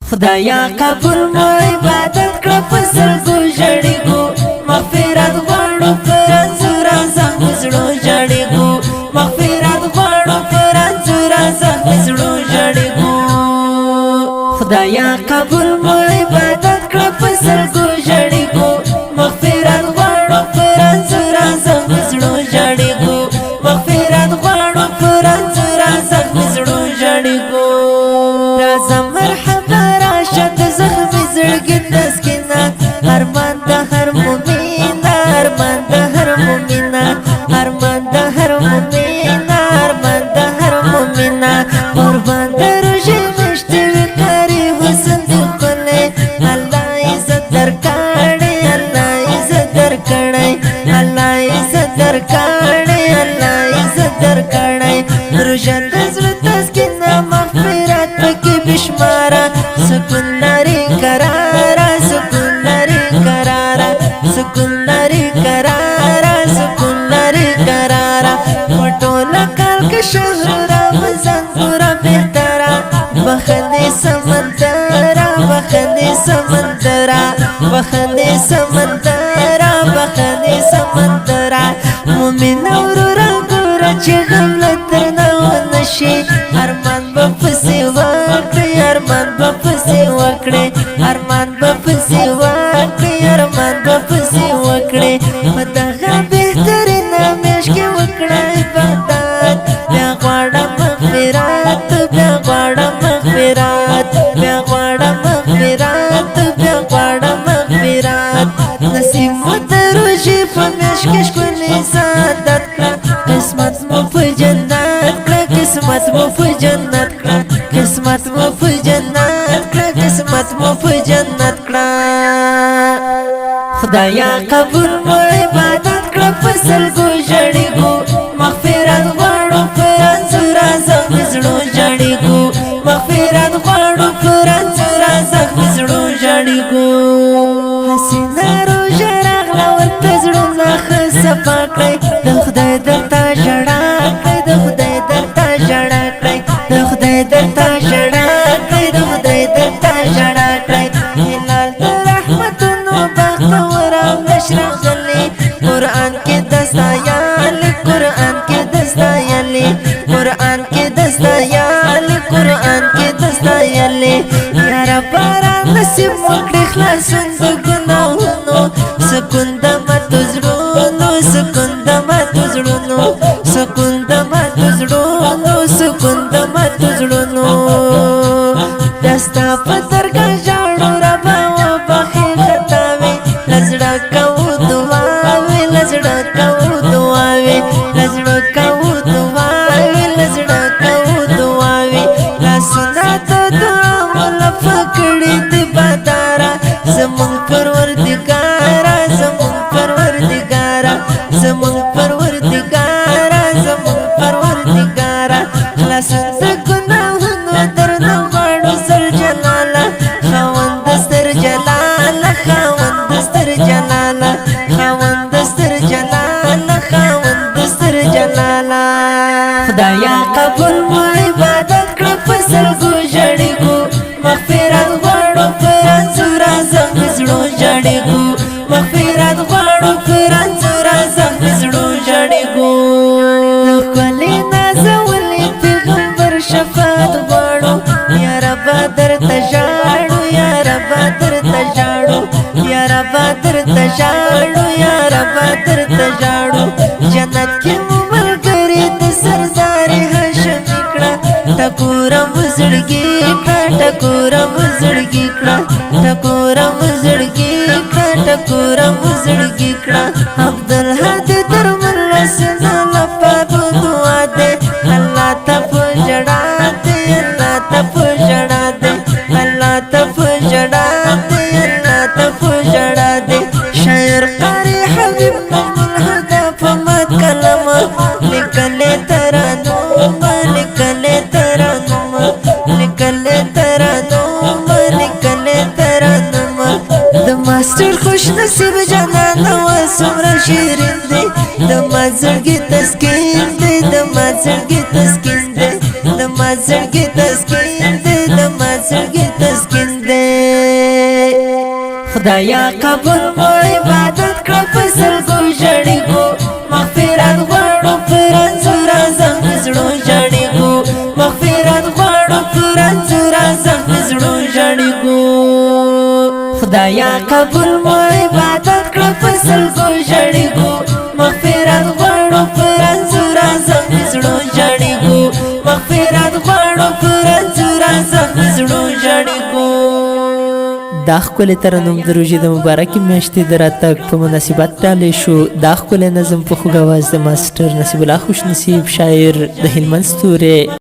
خدایا قبول مو عبادت کړه په سترګو ژړېږو مغفرت غواړو پر انځور زخمي زړو ژړېږو مغفرت غواړو پر انځور زخمي زړو ژړېږو خدایا قبول مو عبادت کړه په سترګو ژړېږو مغفرت غواړو پر انځور زخمي زړو ژړېږو مغفرت غواړو پر انځور زخمي زړو ژړېږو راځه مرحبا راشد زخمي زړګي تسکینا ارمان د هر مومنا ارمان د هر مومنا ارمان د هر مومنا ارمان د هر مومنا قربان دروژې مشته وکړي حسن دی کله الله عزت درکړي الله عزت درکړي الله عزت درکړي الله عزت درکړي روژه زړه تسکینا مغفرت پکې بشمارا سکون لري قرارا سکون لري قرارا سکون لري قرارا سکون لري قرارا پټولا کال کې شهر رمضان پورا بهترا بخنه سمندرا بخنه سمندرا بخنه سمندرا بخنه سمندرا مومن اورورا ګور چې غفلت نه ونشي ارمان بپسې وکړي ارمان بپسې وکړي ارمان بپسې وکړي ارمان بپسې وکړي په دغه بهترینه میاشت کې وکړه عبادت بیا غواړم مغفرت بیا غواړم مغفرت بیا غواړم مغفرت بیا غواړم مغفرت نصیب مو د روژې په میاشت کې ښکلې سعادت کړه قسمت مو په جنت کړه قسمت مو په جنت کړه قسمت مو په جنت کړه قسمت مو په جنت کړه خدایا قبول مو عبادت کړه په سترګو ژړېږو مغفرت غواړو پر انځور زخمي زړو ژړېږو مغفرت غواړو پر انځور زخمي زړو ژړېږو حسینه روژه راغله ورته زړونه ښه صفا کړئ د خدای درته ژړا کړئ د خدای درته ژړا کړئ د خدای درته ژړا کړئ د خدای درته ژړا کړئ هلال د رحمتونو بختور او نشراغلی قرآن کې دستایالی قرآن کې دستایالی قرآن کې دستایالی قرآن کې دستایالی یا رب را نصیب وکړي خلاصون د ګناهونو سکون د ماتو زړونو سکون د ماتو زړونو سکون د ماتو زړونو سکون د ماتو زړونو دستا په درګاه ژاړو ربا وبخې خطاوې لزړه کوو دعاوې لزړه کوو دعاوې لزړه کوو دعاوې لزړه کوو دعاوې لاسونه د دعا ملفه کړي دي باداره زمونږ پروردګاره زمونږ پروردګاره زمونږ پروردګاره زمونږ پروردګاره خلاصون د ګناهونو درنه غواړو زر جلاله خاوند ستر جلاله خاوند ستر جلاله خاوند ستر جلاله خاوند ستر جلاله خدایا قبول مو عبادت کړه په سترګو ژړېږو مغفرت غواړو پر انځور زخمي زړو ژړېږو مغفرت غواړو پر انځور زخمي زړو ژړېږو ښکلې نازولې پیغمبر شفاعت غواړو یا رب درته ژاړو یا رب درته ژاړو یا رب درته ژاړو یا رب درته ژاړو جنت کې مو ملګري د سردار هاشمي کړه ټکوره مو زړګي کړه ټکوره مو زړګي کړه ټکوره مو زړګي کړه ټکوره مو زړګي کړه عبدالهادي درمل سنا لپاره دعا دې الله ته په ژړا دې الله ته په ژړا دې الله ته په ژړا دې الله ته په ژړا دې شاعر قاری حبیب الهدى په مات کلم لیکلې ترانوم لیکلې ترانوم لیکلې ترانوم لیکلې ترانوم د ماستر خوش نصیب جانان و سمره شیرین دی د ما زړګي تسکین دی د ما زړګي تسکین دی زما زړګي تسکین دی زما زړګي تسکین دی خدایا قبول مو عبادت کړه په سلګو ژړېږو مغفرت غواړو پر انځور اعظم زړو ژړېږو مغفرت غواړو پر انځور اعظم زړو ژړېږو خدایا قبول مو عبادت کړه په سلګو ژړېږو مغفرت غواړو پر انځور اعظم زړو ژړېږو مغفرت غواړو پر انځور اعظم زړو ژړېږو دا ښکلی ترنم د روژې د مبارکې میاشتې د راتګ په مناسبت ډالۍ شو. دا ښکلی نظم په خوږ اواز د ماسټر نصیب الله خوشنصیب شاعر د هلمند ستوری